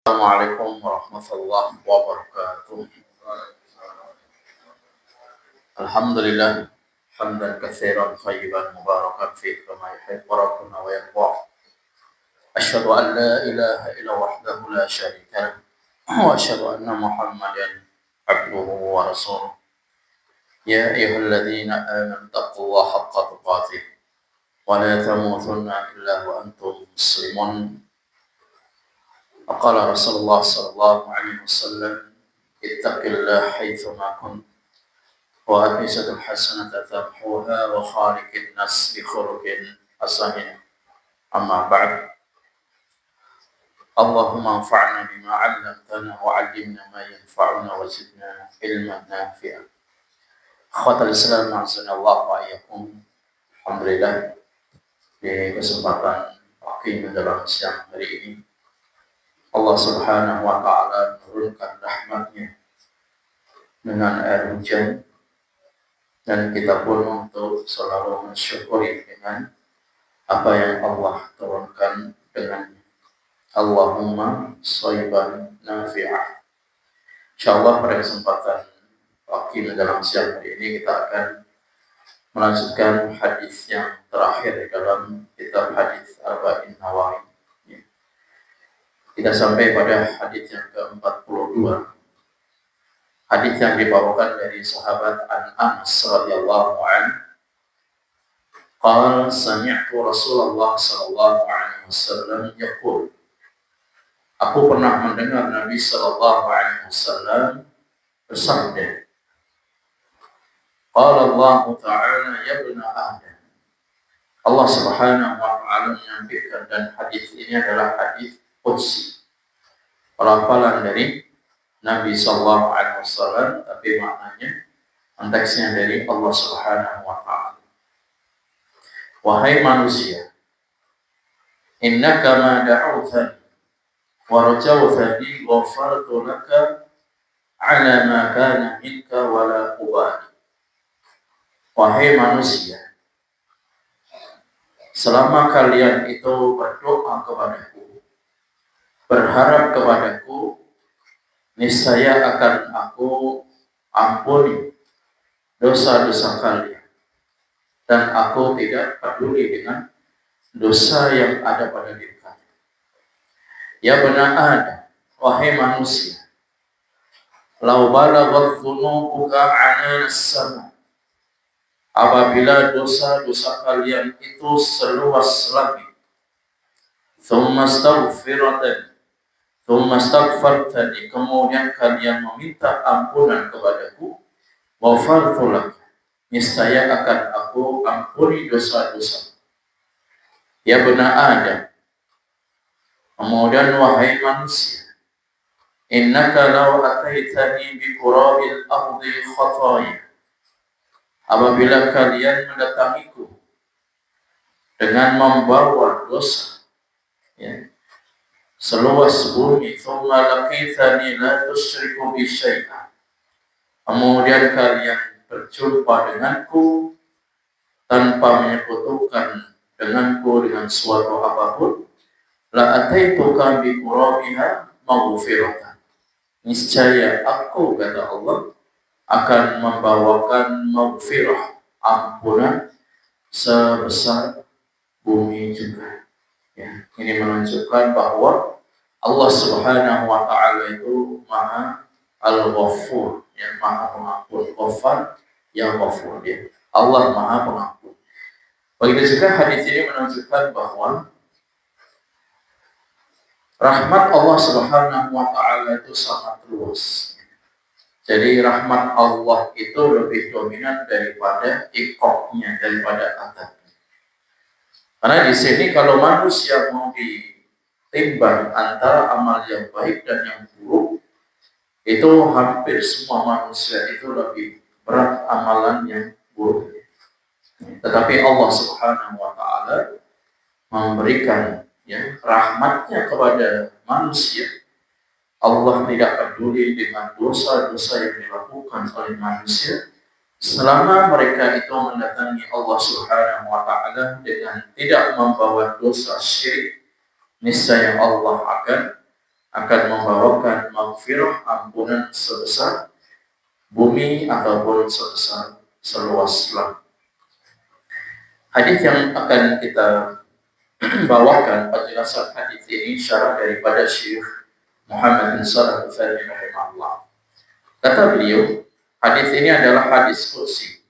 Assalamualaikum warahmatullahi wabarakatuh. Alhamdulillah hamdan katsiran thayyiban mubarakan fihi kama yuhibbu rabbuna wa yarda. Asyhadu an la ilaha illa wahdahu la syarika lah wa asyhadu anna Muhammadan abduhu wa rasuluh. Ya ayyuhalladzina amanu taqullaha haqqa tuqatih wa la tamutunna illa wa antum muslimun. Qala Rasulullah sallallahu alaihi wasallam ittaqillah haitsuma kunt wa aqisatul hasanata tamhuha wa khaliqin nas bi khuluqin hasanin. Amma ba'd. Allahumma anfa'na bima 'allamtana wa 'allimna ma yanfa'una wa zidna ilman nafi'a. Akhwatal Islam azanallahu wa iyyakum. Alhamdulillah, di kesempatan pagi menjelang siang hari ini Allah Subhanahu wa taala menurunkan rahmat-Nya dengan air hujan, dan kita pun untuk selalu mensyukuri dengan apa yang Allah turunkan dengannya. Allahumma shayban nafi'ah. Insyaallah pada kesempatan pagi menjelang siang hari ini kita akan melanjutkan hadis yang terakhir dalam kitab hadis Arba'in Nawawi. Kita sampai pada hadis yang ke-42. Hadis yang dibawakan dari sahabat Anas radhiyallahu anhu. Qala sami'tu Rasulullah sallallahu alaihi wasallam yaqul. Aku pernah mendengar Nabi sallallahu alaihi wasallam bersabda. Qala Allah Ta'ala ya ibna Adam. Allah Subhanahu wa taala menyampaikan, dan hadis ini adalah hadis qudsi, pelafalan dari Nabi sallallahu alaihi wasallam, tapi maknanya konteksnya dari Allah Subhanahu wa taala. Wahai manusia, innaka ma da'awtani wa rajawtani ghafartu laka ala ma kana minka wa la ubali. Wahai manusia, selama kalian itu berdoa kepadaku, berharap kepadaku, niscaya akan aku ampuni dosa-dosa kalian, dan aku tidak peduli dengan dosa yang ada pada diri kalian. Ya bani Adam, wahai manusia, lau balaghat dzunubuka 'anana as-sama, apabila dosa-dosa kalian itu seluas langit, thumma astaghfartani, kemudian kalian meminta ampunan kepadaku, ghafartu lak, niscaya akan aku ampuni dosa-dosa. Ya bani Adam, kemudian wahai manusia, innaka law ataitani bi qurabil ardi khataya, apabila kalian mendatangiku dengan membawa dosa, ya, seluas bumi, thumma laqitani la tusyriku bi syai'an, kemudian kalian berjumpa denganku tanpa menyekutukan denganku dengan suatu apapun, la ataituka bi qurabiha maghfiratan, niscaya aku, kata Allah, akan membawakan maghfirah, ampunan sebesar bumi juga. Ya, ini menunjukkan bahwa Allah Subhanahu wa taala itu Maha Al-Ghafur, yang Maha Pengampun. Ghafar, yang Ghafur, ya. Allah Maha Pengampun. Begitu juga hadis ini menunjukkan bahwa rahmat Allah Subhanahu wa taala itu sangat luas. Jadi rahmat Allah itu lebih dominan daripada iqabnya, daripada adabnya. Karena di sini kalau manusia mau ditimbang antara amal yang baik dan yang buruk, itu hampir semua manusia itu lebih berat amalan yang buruk. Tetapi Allah Subhanahu wa taala memberikan, ya, rahmatnya kepada manusia. Allah tidak peduli dengan dosa-dosa yang dilakukan oleh manusia selama mereka itu mendatangi Allah Subhanahu wa taala dengan tidak membawa dosa syirik. Niscaya Allah akan akan membawakan maghfirah, ampunan sebesar bumi ataupun sebesar seluas langit. Hadis yang akan kita bawakan penjelasan hadis ini syarah daripada Syekh Muhammad bin Shalih Al-Utsaimin rahimahullah. Kata beliau, hadis ini adalah hadis qudsi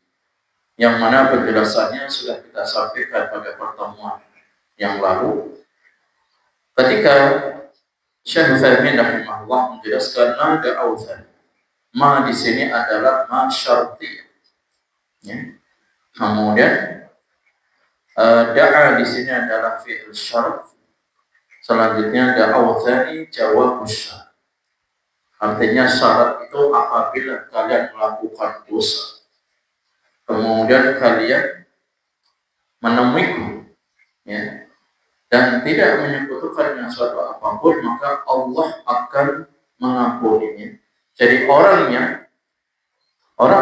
yang mana penjelasannya sudah kita sampaikan pada pertemuan yang lalu. Ketika Syekh Utsaimin rahimahullah menjelaskan ada auzan. Ma di sini adalah ma syartiyah. Ya. Kemudian da'a di sini adalah fi'il syarat. Selanjutnya da'awthani jawab syarat. Artinya syarat itu apabila kalian melakukan dosa, kemudian kalian menemuiku, ya, dan tidak menyekutukan dengan suatu apapun, maka Allah akan mengampuninya. Jadi orang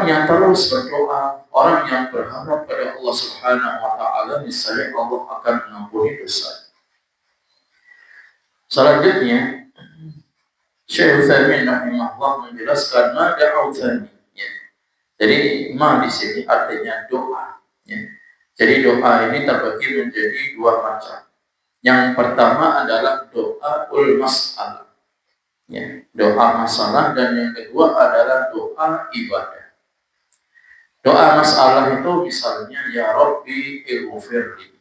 yang terus berdoa, orang yang berharap pada Allah Subhanahu wa taala, niscaya Allah akan mengampuni dosa. Selanjutnya Syekh Utsaimin rahimahullah menjelaskan ma da'awthani, ya. Jadi ma di sini artinya doa, ya. Jadi doa ini terbagi menjadi dua macam. Yang pertama adalah doa mas'alah, ya, doa masalah, dan yang kedua adalah doa ibadah. Doa masalah itu misalnya ya Rabbi ighfirli,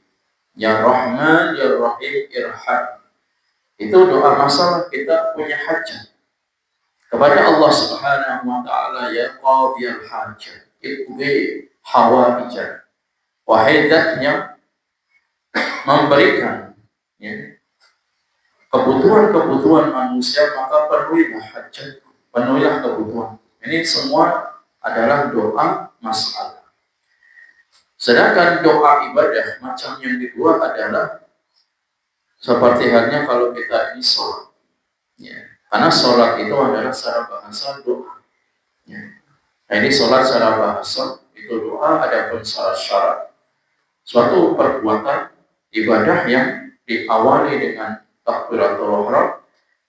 ya Rahman ya Rahim irham. Itu doa masalah, kita punya hajat kepada Allah Subhanahu wa taala, ya qadiyal hajat iqdi hawaijana, wahai zat yang memberikan, ya, kebutuhan-kebutuhan manusia, maka penuhilah hajat, penuhilah kebutuhan. Ini semua adalah doa masalah. Sedangkan doa ibadah macam yang kedua adalah seperti halnya kalau kita ini sholat, ya. Karena sholat itu adalah secara bahasa doa, ya. Nah, ini sholat secara bahasa itu doa, adapun secara syarat suatu perbuatan ibadah yang diawali dengan takbiratul ihram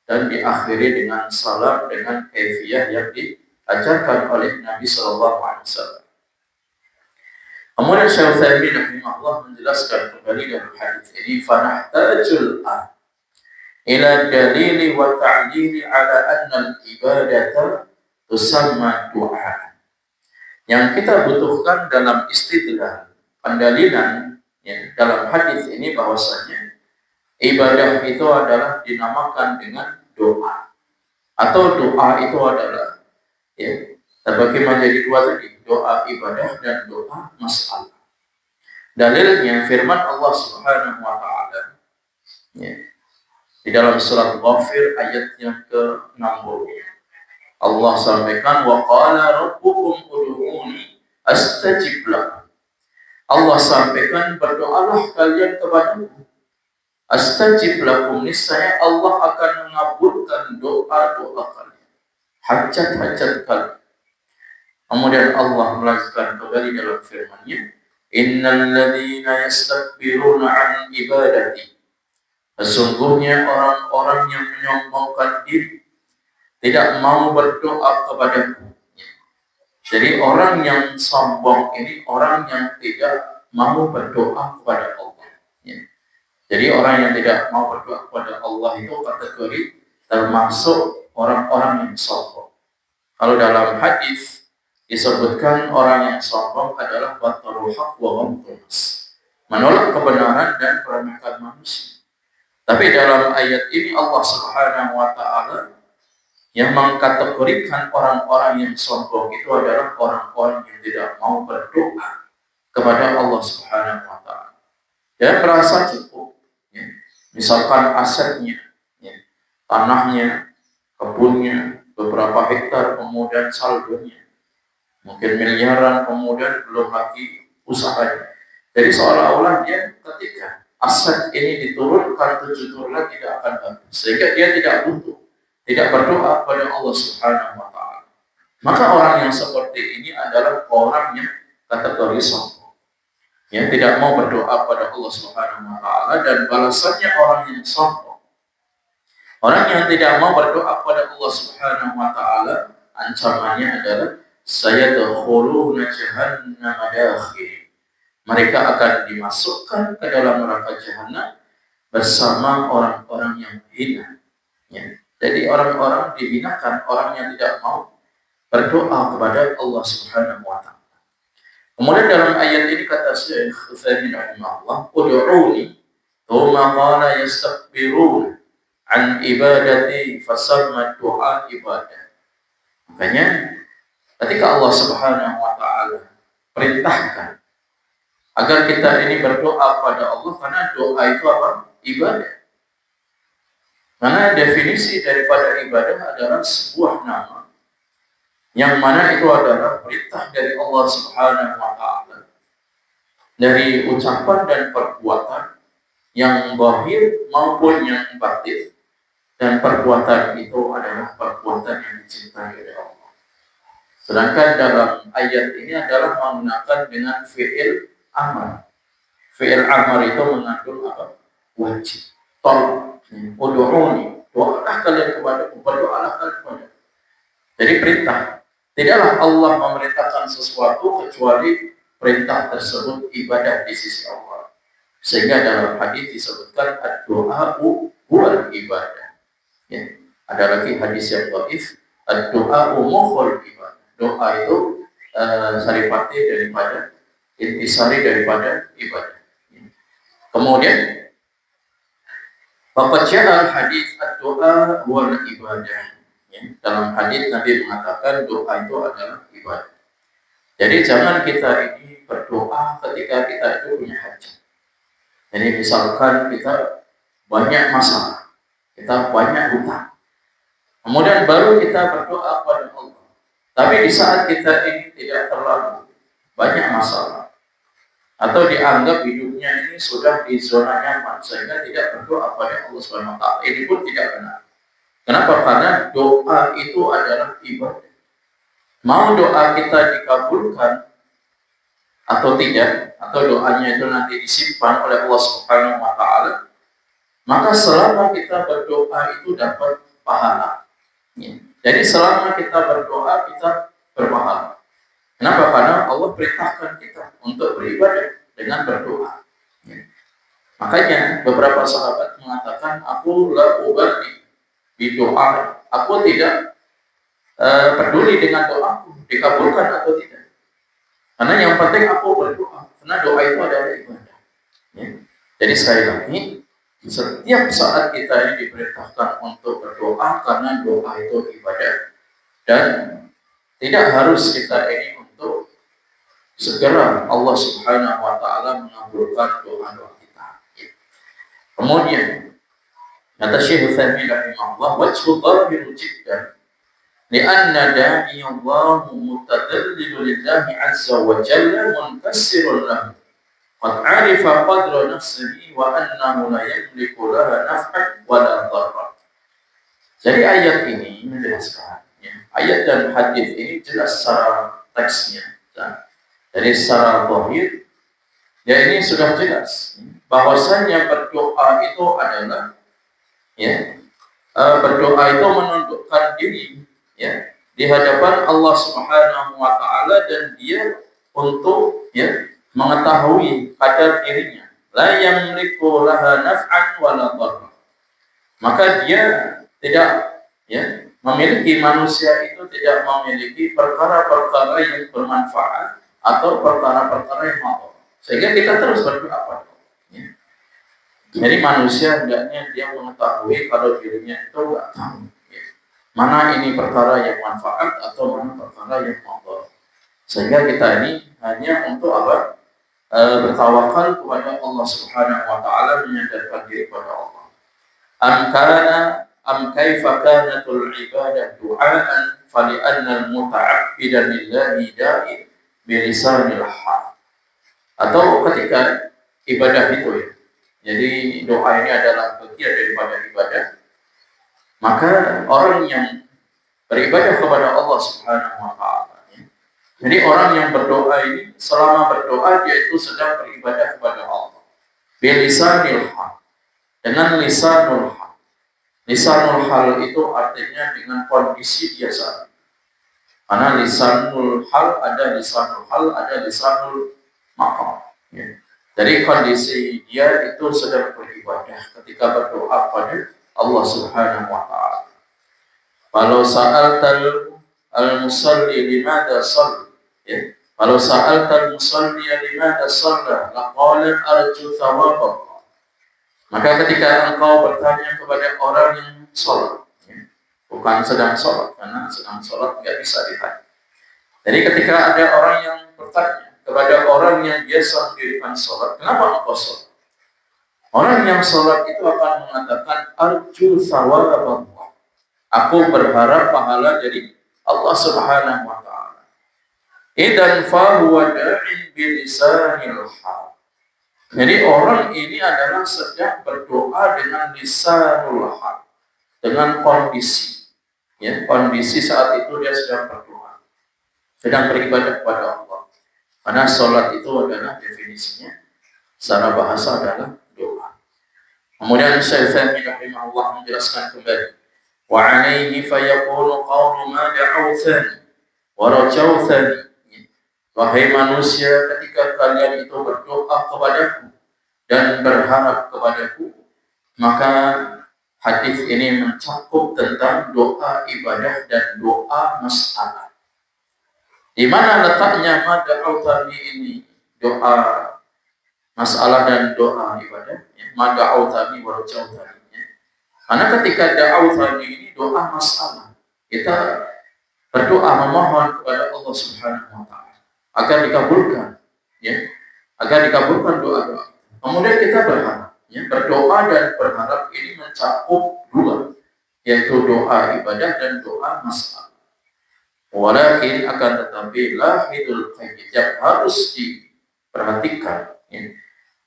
dan diakhiri dengan salam dengan kaifiyah yang diajarkan oleh Nabi Sallallahu Alaihi Wasallam. Kemudian Syekh Utsaimin rahimahullah menjelaskan kembali dalam hadis ini, fanahtajul ila dalili wa ta'lili ala anna al-ibadata tusamma du'a. Yang kita butuhkan dalam istidlal, pendalilan, ya, dalam hadis ini bahwasanya ibadah itu adalah dinamakan dengan doa, atau doa itu adalah, ya, terbagi menjadi dua tadi, doa ibadah dan doa masalah. Dalilnya firman Allah Subhanahu wa taala, ya, di dalam surat Ghafir ayat yang ke-60. Allah sampaikan, wa qala rabbukum ud'uni astajib lakum. Allah sampaikan, berdoalah kalian kepadaku, astajib lakum, niscaya Allah akan mengabulkan doa-doa kalian, hajat-hajat kalian. Kemudian Allah melanjutkan kembali dalam firman-Nya, innal ladzina yastakbiruna an ibadati, sesungguhnya orang-orang yang menyombongkan diri, tidak mau berdoa kepadaku. Jadi orang yang sombong ini orang yang tidak mau berdoa kepada Allah, ya. Jadi orang yang tidak mau berdoa kepada Allah itu kategori termasuk orang-orang yang sombong. Kalau dalam hadis disebutkan orang yang sombong adalah batarul haq wa ghamtul nas, menolak kebenaran dan meremehkan manusia. Tapi dalam ayat ini Allah Subhanahu wa taala yang mengkategorikan orang-orang yang sombong itu adalah orang-orang yang tidak mau berdoa kepada Allah Subhanahu wa taala. Dia merasa cukup, ya. Misalkan asetnya, ya, tanahnya, kebunnya, beberapa hektar, kemudian saldonya mungkin miliaran, kemudian belum lagi usahanya. Jadi seolah-olah dia ketika aset ini diturunkan 7 turun tidak akan habis, sehingga dia tidak butuh, tidak berdoa kepada Allah Subhanahu wa taala. Maka orang yang seperti ini adalah orang yang kategori sombong, yang tidak mau berdoa kepada Allah Subhanahu wa taala, dan balasannya orang yang sombong, Orang yang tidak mau berdoa kepada Allah Subhanahu wa taala, ancamannya adalah sayadkhuluna jahannam dakhir. Mereka akan dimasukkan ke dalam neraka jahanam bersama orang-orang yang hina. Ya. Jadi orang-orang dihinakan, orang yang tidak mau berdoa kepada Allah Subhanahu wa taala. Kemudian dalam ayat ini kata Syekh Utsaimin rahimahullah, "Ud'uni thumma qala yastakbirun an ibadati fasamma du'a ibadah." Makanya ketika Allah Subhanahu wa taala perintahkan agar kita ini berdoa pada Allah, karena doa itu apa? Ibadah. Karena definisi daripada ibadah adalah sebuah nama yang mana itu adalah perintah dari Allah Subhanahu wa taala, dari ucapan dan perbuatan yang zahir maupun yang batin, dan perbuatan itu adalah perbuatan yang dicintai oleh Allah. Sedangkan dalam ayat ini adalah menggunakan dengan fi'il amr. Fi'il amr itu mengandung apa? Wajib. Tolong. Ud'uni. Doalah kalian kepadaku. Berdoalah kalian kepadaku. Jadi perintah. Tidaklah Allah memerintahkan sesuatu kecuali perintah tersebut ibadah di sisi Allah. Sehingga dalam hadis disebutkan ad-du'a'u huwal ibadah. Ya. Ada lagi hadis yang dhaif, ad-du'a'u mukhul ibadah. Doa itu saripati daripada intisari daripada ibadah. Kemudian faqad ja'a al-hadis ad-du'a wal ibadah. Ya, dalam hadis Nabi mengatakan doa itu adalah ibadah. Jadi jangan kita ini berdoa ketika kita itu punya hajat. Jadi misalkan kita banyak masalah, kita banyak hutang, kemudian baru kita berdoa kepada Allah. Tapi di saat kita ini tidak terlalu banyak masalah, atau dianggap hidupnya ini sudah di zona nyaman, sehingga tidak berdoa pada Allah Subhanahu wa taala, ini pun tidak benar. Kenapa? Karena doa itu adalah ibadah. Mau doa kita dikabulkan atau tidak, atau doanya itu nanti disimpan oleh Allah Subhanahu wa taala, maka selama kita berdoa itu dapat pahala. Jadi selama kita berdoa, kita berpahala. Kenapa? Karena Allah perintahkan kita untuk beribadah dengan berdoa. Makanya beberapa sahabat mengatakan, aku la ubali bidoa. Aku tidak peduli dengan doaku, dikabulkan atau tidak. Karena yang penting aku berdoa. Karena doa itu adalah ibadah. Jadi sekali lagi, setiap saat kita ini diperintahkan untuk berdoa, karena doa itu ibadah, dan tidak harus kita ini untuk segera Allah Subhanahu wa taala mengabulkan doa-doa kita. Kemudian kata Syekh Utsaimin rahimahullah, wajhu dhahiru jiddan li'anna da'i Allah mutadallilu lillahi azza wa jalla muntasirun lahu. Qad 'arifa qadra nafsihi wa annahu la yamliku laha naf'an wa la dharran. Jadi ayat ini menjelaskan, ya, ayat dan hadis ini jelas secara teksnya. Jadi secara zahir, ya ini sudah jelas bahwasanya berdoa itu adalah, ya, berdoa itu menundukkan diri, ya, di hadapan Allah Subhanahu wa taala, dan dia untuk, ya, mengetahui kadar dirinya, la yamliku laha naf'an wa la dharra. Maka dia tidak, ya, memiliki, manusia itu tidak memiliki perkara-perkara yang bermanfaat atau perkara-perkara yang mau, sehingga kita terus berdoa pada Allah. Ya. Jadi manusia hendaknya dia mengetahui kalau dirinya itu enggak tahu, ya, mana ini perkara yang manfaat atau mana perkara yang mau, sehingga kita ini hanya untuk apa? Bertawakal kepada Allah Subhanahu wa taala, menyandarkan diri kepada Allah. Am kaifa kanatul ibadah du'aan fali'anna al-muta'abbidan lillahi da'i bilisanil hal. Atau ketika ibadah itu, ya, jadi doa ini adalah bagian daripada ibadah, maka orang yang beribadah kepada Allah Subhanahu wa taala, jadi orang yang berdoa ini, selama berdoa dia itu sedang beribadah kepada Allah. Bilisanil haq, dengan lisanul haq. Lisanul hal itu artinya dengan kondisi dia saat. Karena lisanul hal ada lisanul maqam. Ya. Jadi kondisi dia itu sedang beribadah ketika berdoa pada Allah Subhanahu wa taala. Kalau sa'altal al-musalli limada shalla, ya. Kalau sa'altal musalli limada shalla, laqala arju thawab. Maka ketika engkau bertanya kepada orang yang sholat, ya, bukan sedang sholat, karena sedang sholat nggak bisa ditanya. Jadi ketika ada orang yang bertanya kepada orang yang biasa mendirikan sholat, kenapa engkau sholat? Orang yang sholat itu akan mengatakan, arju thawab Allah. Aku berharap pahala dari Allah Subhanahu wa taala. Idan fahuwa da'in bilisanil hal. Jadi orang ini adalah sedang berdoa dengan lisanul hal, dengan kondisi. Ya, kondisi saat itu dia sedang berdoa, sedang beribadah kepada Allah. Karena sholat itu adalah definisinya secara bahasa adalah doa. Kemudian Syekh Utsaimin rahimahullah menjelaskan kembali. وعليه فيقول قول ما دعوتني ورجوتني. Wahai manusia, ketika kalian itu berdoa kepadaku dan berharap kepadaku, maka hadis ini mencakup tentang doa ibadah dan doa masalah. Di mana letaknya mada'autani ini? Doa masalah dan doa ibadah. Mada'autani wa rajautani. Karena ketika da'autani ini doa masalah, kita berdoa memohon kepada Allah Subhanahu wa taala agar dikabulkan, ya, agar dikabulkan doa-doa. Kemudian kita berharap, ya, berdoa dan berharap ini mencakup dua, yaitu doa ibadah dan doa masalah. Walakin akan tetapi lahidul qaid yang harus diperhatikan, ya,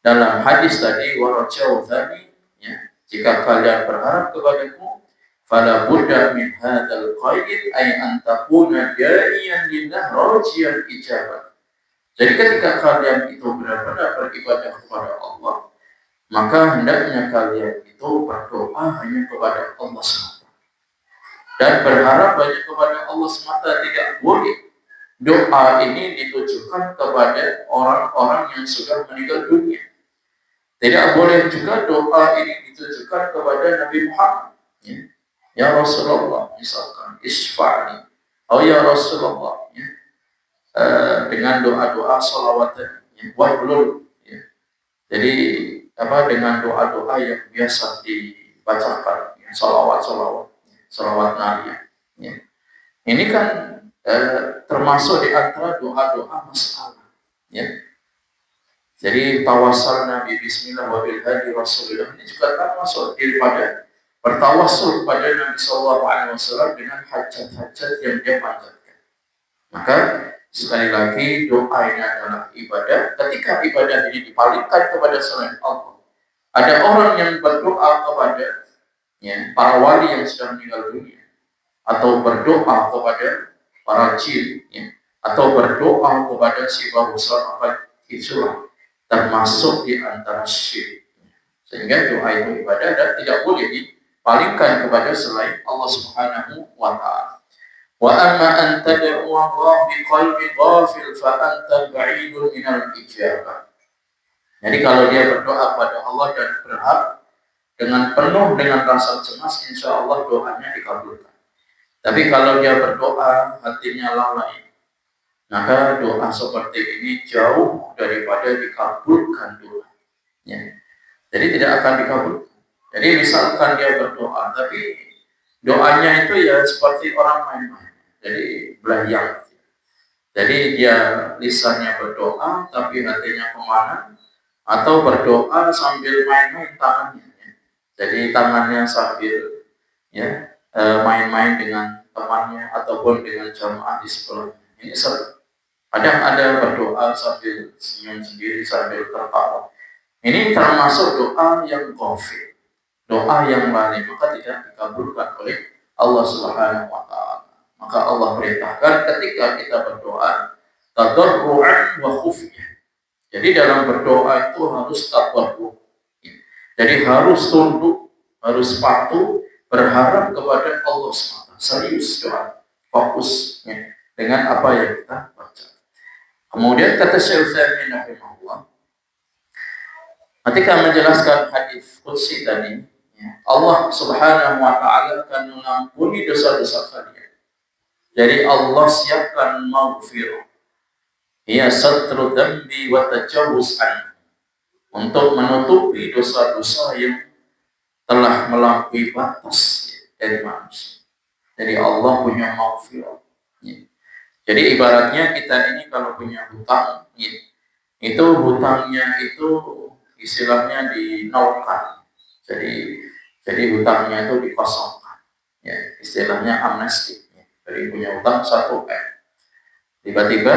dalam hadis tadi warajau tadi, ya, jika kalian berharap kepadaku, fala budda min hadzal qaid ay an takuna da'iyan lillah rajiyan ijabah. Jadi ketika kalian itu benar-benar beribadah kepada Allah, maka hendaknya kalian itu berdoa hanya kepada Allah semata. Dan berharap hanya kepada Allah semata, tidak boleh doa ini ditujukan kepada orang-orang yang sudah meninggal dunia. Tidak boleh juga doa ini ditujukan kepada Nabi Muhammad. Ya Rasulullah, misalkan isfa'ni, oh ya Rasulullah, ya, dengan doa-doa salawat, ya, wahlul, ya. Jadi dengan doa-doa yang biasa dibacakan, ya, salawat Nabi. Ya. Ini kan termasuk di antara doa-doa masalah. Ya. Jadi tawassul Nabi Bismillah wa bil hadi Rasulullah ini juga termasuk daripada bertawassul kepada Nabi Sallallahu Alaihi Wasallam dengan hajat-hajat yang dia panjatkan. Maka sekali lagi doa ini adalah ibadah. Ketika ibadah ini dipalingkan kepada selain Allah, ada orang yang berdoa kepada, ya, para wali yang sudah meninggal dunia, atau berdoa kepada para jin, ya, atau berdoa kepada si Bahusar apa itulah, termasuk di antara syirik. Sehingga doa itu ibadah dan tidak boleh dipalingkan kepada selain Allah Subhanahu wa taala. Wa amma an tad'u Allah bi qalbi ghafil fa anta ba'idun minal ijabah. Jadi kalau dia berdoa kepada Allah dan berharap dengan penuh dengan rasa cemas, insya Allah doanya dikabulkan. Tapi kalau dia berdoa hatinya lalai, maka doa seperti ini jauh daripada dikabulkan doa. Ya. Jadi tidak akan dikabulkan. Jadi misalkan dia berdoa, tapi doanya itu ya seperti orang main-main. Jadi belayang. Jadi dia lisannya berdoa, tapi hatinya kemana? Atau berdoa sambil main-main tangannya. Ya. Jadi tangannya sambil, ya, main-main dengan temannya ataupun dengan jamaah di sekolah. Ini sering. Kadang ada berdoa sambil senyum sendiri, sambil tertawa. Ini termasuk doa yang ghafil, doa yang lalai, maka tidak dikabulkan oleh Allah Subhanahu wa taala. Maka Allah perintahkan ketika kita berdoa tadarru'an wa khufyah. Jadi dalam berdoa itu harus tadarru'. Jadi harus tunduk, harus patuh berharap kepada Allah SWT, serius doa, fokusnya dengan apa yang kita baca. Kemudian kata Syekh Utsaimin rahimahullah, ketika menjelaskan hadis qudsi tadi, Allah Subhanahu wa taala akan mengampuni dosa-dosa kalian. Jadi Allah siapkan maghfirah, ya satru dzambi wa tajawuz an, untuk menutupi dosa-dosa yang telah melampaui batas dari manusia. Jadi Allah punya maghfirah. Jadi ibaratnya kita ini kalau punya hutang, itu hutangnya itu istilahnya dinolkan. Jadi hutangnya itu dikosongkan. Ya, istilahnya amnesti. Jadi punya hutang 1 M. Tiba-tiba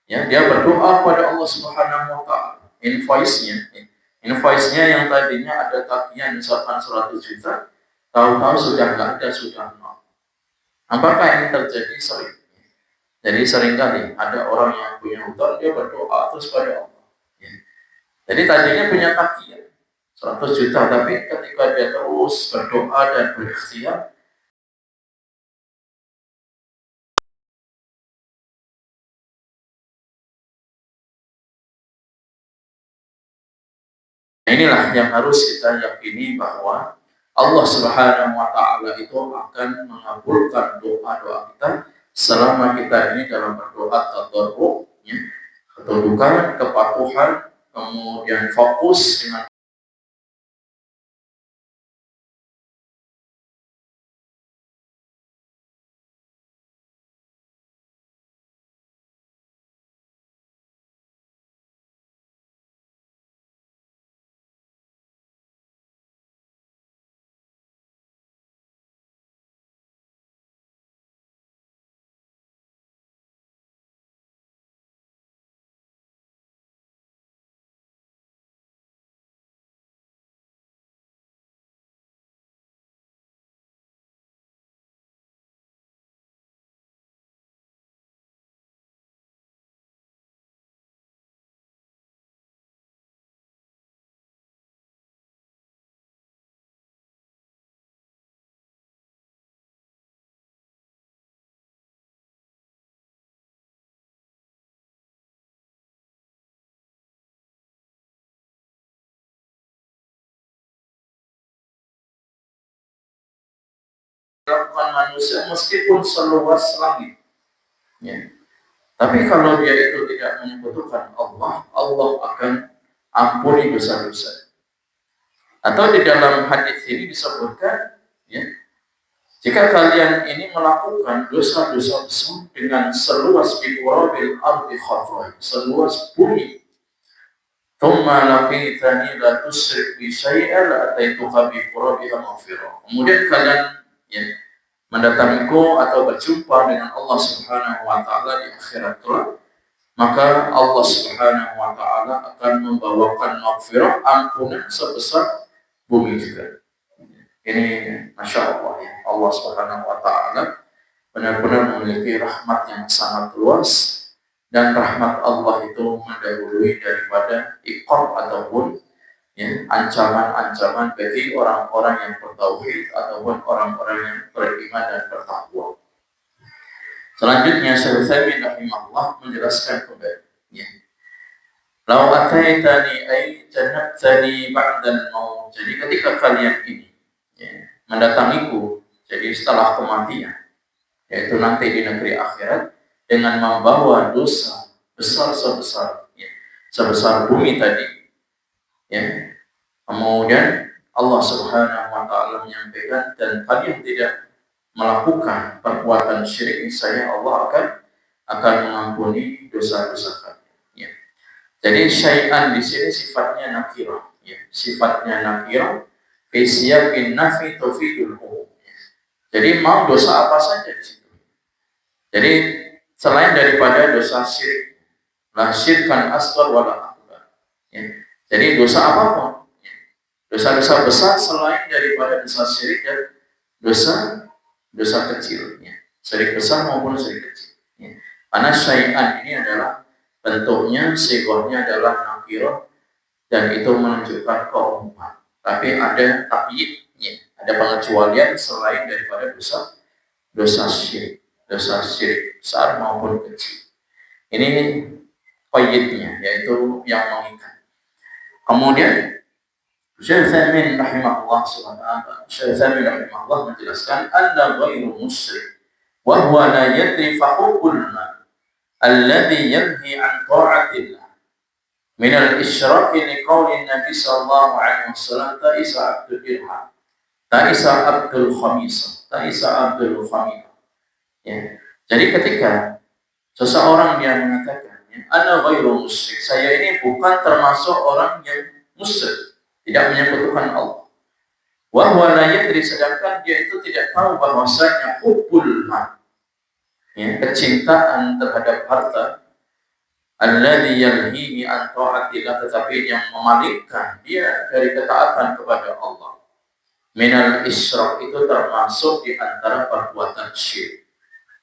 ya dia berdoa pada Allah Subhanahu wa taala. Invoice-nya yang tadinya ada tagihan misalkan 100 juta, tahu-tahu sudah enggak ada, sudah nol. Apakah ini terjadi sering? Jadi seringkali ada orang yang punya hutang, dia berdoa terus pada Allah. Jadi tadinya punya tagihan 100 juta, tapi ketika dia terus berdoa dan berikhtiar, inilah yang harus kita yakini, bahwa Allah Subhanahu wa taala itu akan mengabulkan doa-doa kita selama kita ini dalam berdoa tadarruk, ketundukan, kepatuhan, kemudian fokus dengan melakukan manusia meskipun seluas langit. Ya. Tapi kalau dia itu tidak menyebutkan Allah, Allah akan ampuni dosa-dosa. Atau di dalam hadis ini disebutkan, ya, jika kalian ini melakukan dosa-dosa besar dengan seluas biqurabil ardi khataya, seluas bumi, thumma laqitani la tusyrik bi syai'in la ataituka biqurabiha maghfirah. Kemudian kalian ya mendatangiku atau berjumpa dengan Allah Subhanahu wa taala di akhirat kelak, maka Allah Subhanahu wa taala akan membawakan maghfirah, ampunan sebesar bumi juga. Ini Masya Allah, ya. Allah Subhanahu wa taala benar-benar memiliki rahmat yang sangat luas, dan rahmat Allah itu mendahului daripada iqab ataupun ya, ancaman-ancaman bagi orang-orang yang bertauhid ataupun orang-orang yang beriman dan bertakwa. Selanjutnya Syekh Utsaimin rahimahullah menjelaskan kembali, ya. Lau ataitani ay jannatani ba'dal maut. Jadi ketika kalian ini ya, mendatangiku, jadi setelah kematian, yaitu nanti di negeri akhirat, dengan membawa dosa besar sebesar bumi tadi, ya. Kemudian Allah Subhanahu wa taala menyampaikan, dan kalian tidak melakukan perbuatan syirik, saya Allah akan mengampuni dosa-dosa kalian. Ya. Jadi syai'an di sini sifatnya nakirah, ya. Sifatnya nakirah fi siyaqin nafi tufidul umum. Jadi mau dosa apa saja di situ. Jadi selain daripada dosa syirik, la syirkan asghar wala akbar. Ya. Jadi dosa apapun, dosa-dosa besar selain daripada dosa syirik dan dosa kecil, ya. Syirik besar maupun syirik kecil, ya. Karena syai'an ini adalah bentuknya, sighahnya adalah nakirah, dan itu menunjukkan keumuman. Tapi ada takyidnya, Ada pengecualian selain daripada dosa syirik besar maupun kecil. Ini qayyidnya, yaitu yang mengikat. Kemudian Syekh Utsaimin rahimahullah menjelaskan anna ghairu musyrik wa huwa la yadri fa hubbul mal alladhi yanhi an ta'atillah min al-isyraq li qawli Nabi sallallahu alaihi wasallam ta'isa abdul dirham ta'isa abdul khamisah ta'isa abdul khamithah. Ya. Jadi ketika seseorang yang mengatakan ana ghairu musyrik, saya ini bukan termasuk orang yang musyrik, tidak menyekutukan Allah. Wa huwa la yadri, sedangkan dia itu tidak tahu bahwasanya hubbul mal, ya, kecintaan terhadap harta, alladzi yalhihi an ta'atillah, tetapi yang memalingkan dia dari ketaatan kepada Allah. Minal isyraq, itu termasuk di antara perbuatan syirik.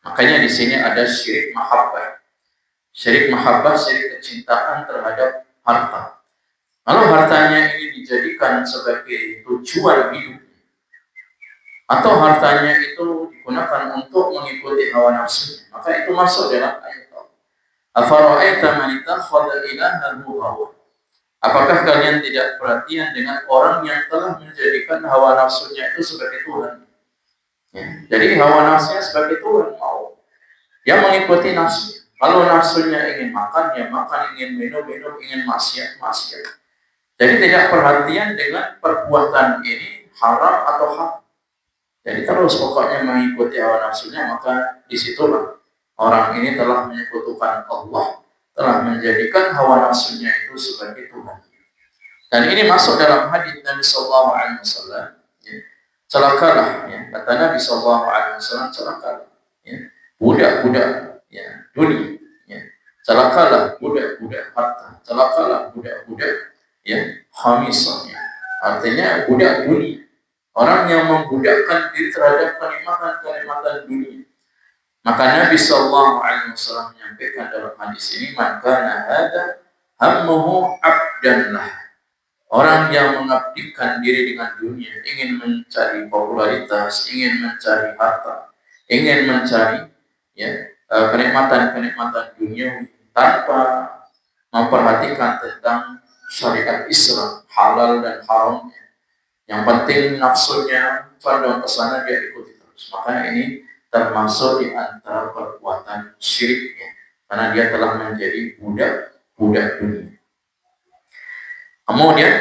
Makanya di sini ada syirik mahabbah. Syirik mahabbah, syirik kecintaan terhadap harta. Kalau hartanya ini dijadikan sebagai tujuan hidup, atau hartanya itu digunakan untuk mengikuti hawa nafsu, maka itu masuk dalam ayat Allah. Afara'aita man ittakhadha ilahahu hawa. Apakah kalian tidak perhatian dengan orang yang telah menjadikan hawa nafsunya itu sebagai Tuhan? Ya. Jadi hawa nafsunya sebagai Tuhan, mau yang mengikuti nafsu. Kalau nafsunya ingin makan, ya makan, ingin minum, ingin maksiat. Jadi tidak perhatian dengan perbuatan ini haram atau hak. Jadi terus pokoknya mengikuti hawa nafsunya, maka disitulah orang ini telah menyekutukan Allah, telah menjadikan hawa nafsunya itu sebagai Tuhan. Dan ini masuk dalam hadis Nabi Sallallahu Alaihi Wasallam. Ya. Celakalah, ya, kata Nabi Sallallahu Alaihi Wasallam, celakalah, ya, budak-budak, ya, dunia, ya. Celakalah budak-budak harta, celakalah budak-budak, ya, khamisahnya, artinya budak dunia, orang yang membudakkan diri terhadap kenikmatan dunia. Maka Nabi Sallallahu Alaihi Wasallam menyampaikan dalam hadis ini, maka nahada hammuhu abdan lah, orang yang mengabdikan diri dengan dunia, ingin mencari popularitas, ingin mencari harta, ingin mencari, ya, kenikmatan dunia tanpa memperhatikan tentang syariat Islam, halal dan haramnya. Yang penting nafsunya condong ke sana, dia ikuti terus. Maka ini termasuk di antara perbuatan syiriknya, karena dia telah menjadi budak dunia. Kemudian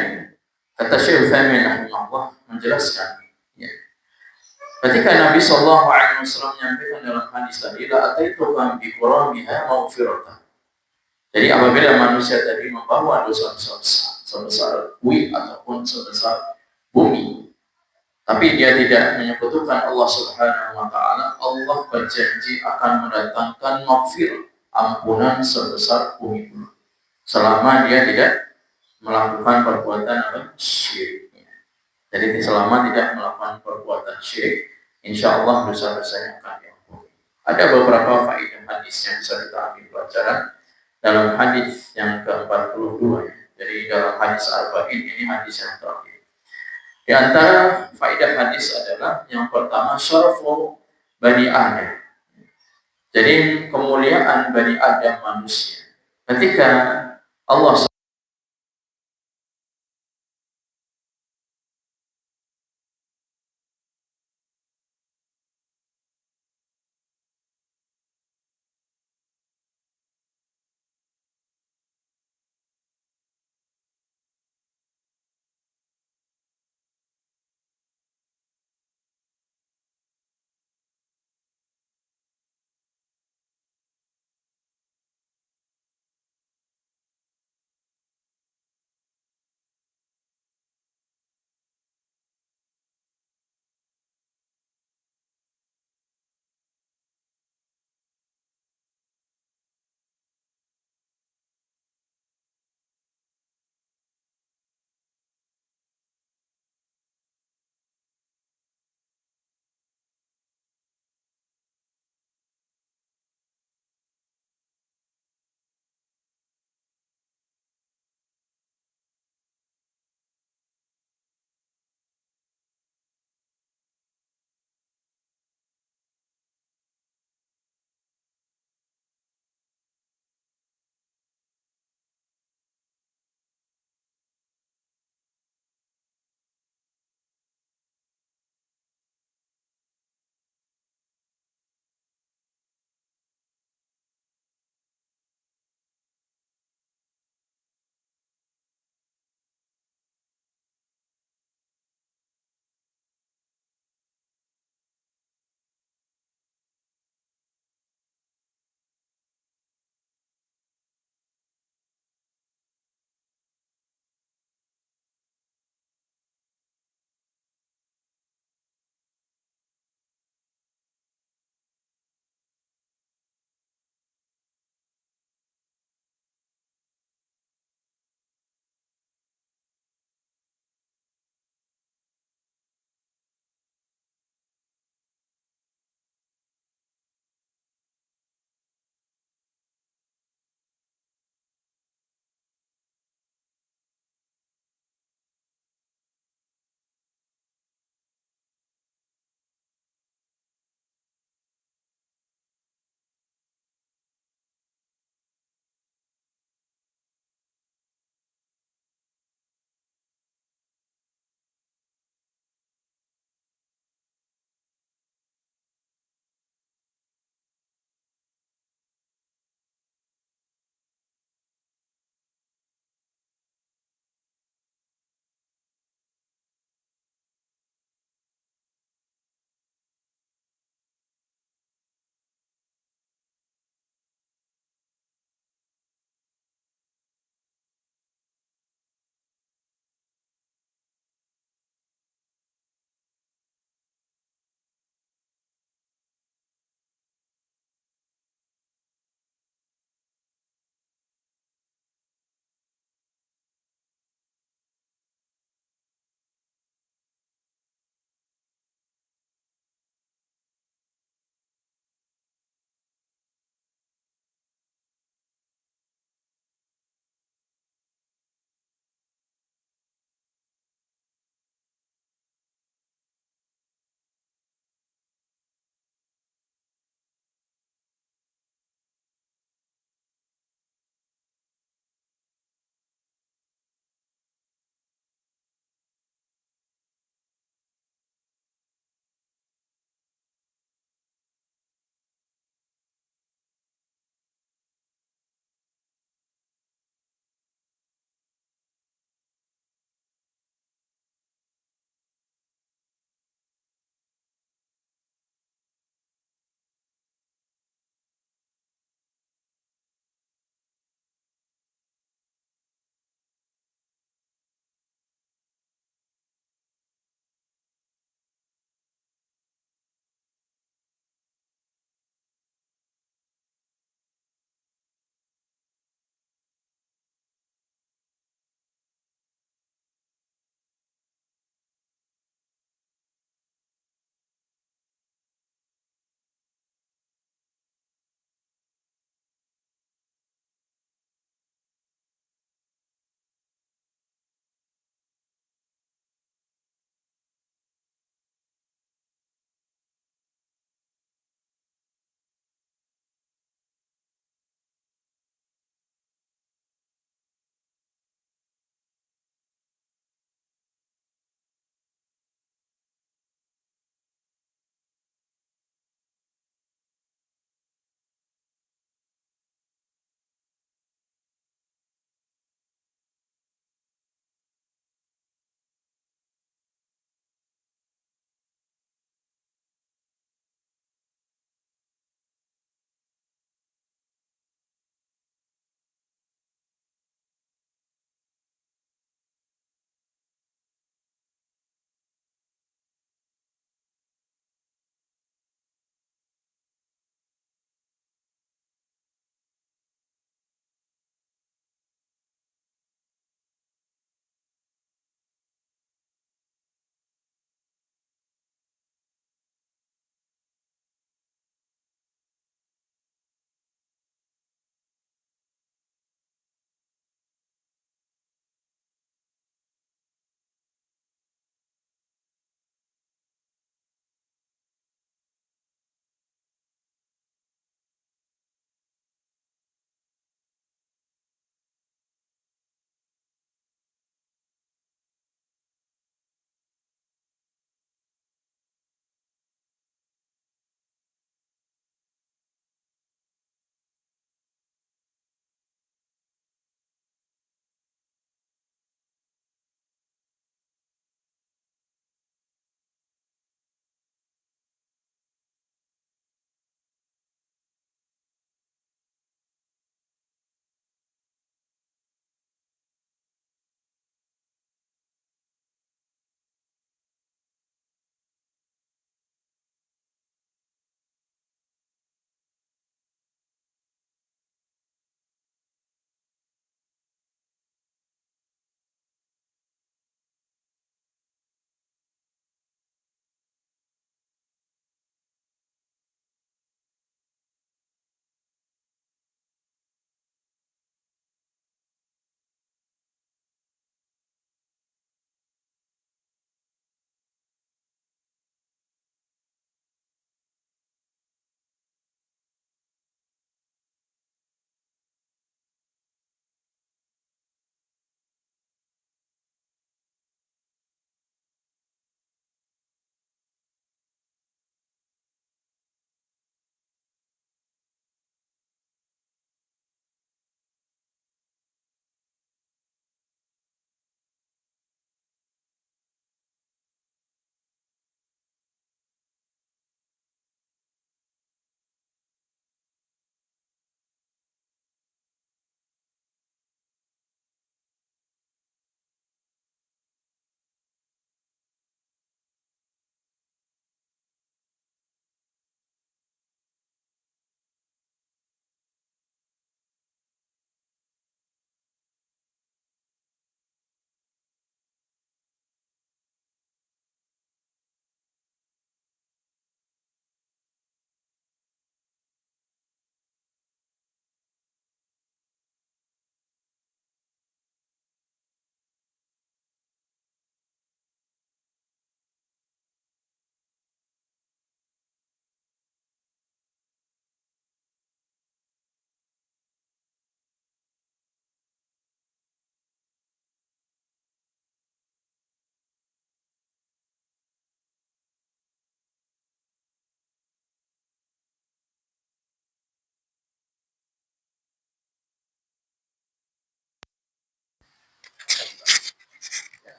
kata Syekh Utsaimin rahimahullah menjelaskan, ya, ketika Nabi Sallallahu Alaihi Wasallam menyampaikan dalam hadis tadi, la ataitukum bi quramiha maghfiratan. Jadi apabila manusia tadi membawa dosa-dosa besar, sebesar bumi ataupun sebesar bumi, tapi dia tidak menyekutukan Allah Subhanahu wa taala, Allah berjanji akan mendatangkan maghfirah, ampunan sebesar bumi pun, selama dia tidak melakukan perbuatan syirik. Jadi selama tidak melakukan perbuatan syirik, insya Allah dosa-dosanya akan diampuni. Ada beberapa faedah hadis yang bisa kita ambil pelajaran dalam hadis yang ke-42. Jadi dalam hadis Arba'in ini hadis yang terakhir. Di antara faedah hadis adalah yang pertama, syarafu Bani Adam. Jadi kemuliaan Bani Adam manusia. Ketika Allah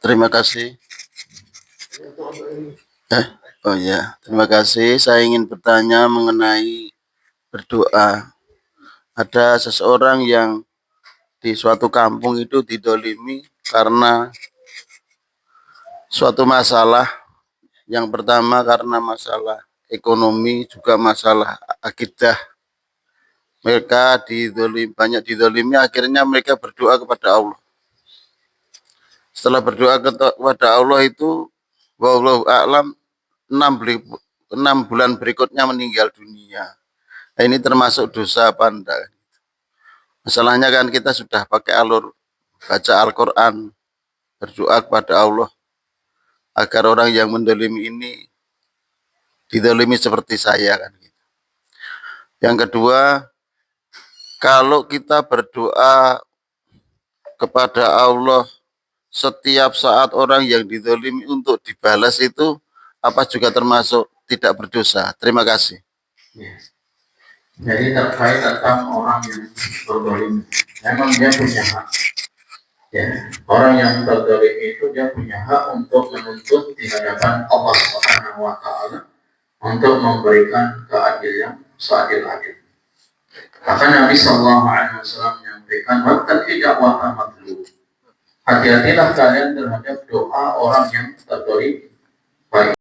Terima kasih. Oh ya, terima kasih. Saya ingin bertanya mengenai berdoa. Ada seseorang yang di suatu kampung itu didolimi karena suatu masalah. Yang pertama karena masalah ekonomi, juga masalah akidah. Mereka banyak didolimi, akhirnya mereka berdoa kepada Allah. Setelah berdoa kepada Allah itu, wallahu a'lam, 6 bulan berikutnya meninggal dunia. Nah, ini termasuk dosa apa enggak? Masalahnya kan kita sudah pakai alur baca Al-Quran, berdoa kepada Allah agar orang yang mendolimi ini didolimi seperti saya kan. Yang kedua, kalau kita berdoa kepada Allah setiap saat orang yang didolimi untuk dibalas itu, apa juga termasuk tidak berdosa? Terima kasih. Ya. Jadi terkait tentang orang yang berdolim, memang dia punya hak. Ya, orang yang berdolim itu dia punya hak untuk menuntut di hadapan Allah Subhanahu Wa Taala untuk memberikan keadilan seadil-adil. Maka Nabi Shallallahu Alaihi Wasallam menyampaikan, "Wattaqi da'wata mazlum." Hati-hatilah kalian terhadap doa orang yang terdolim, baik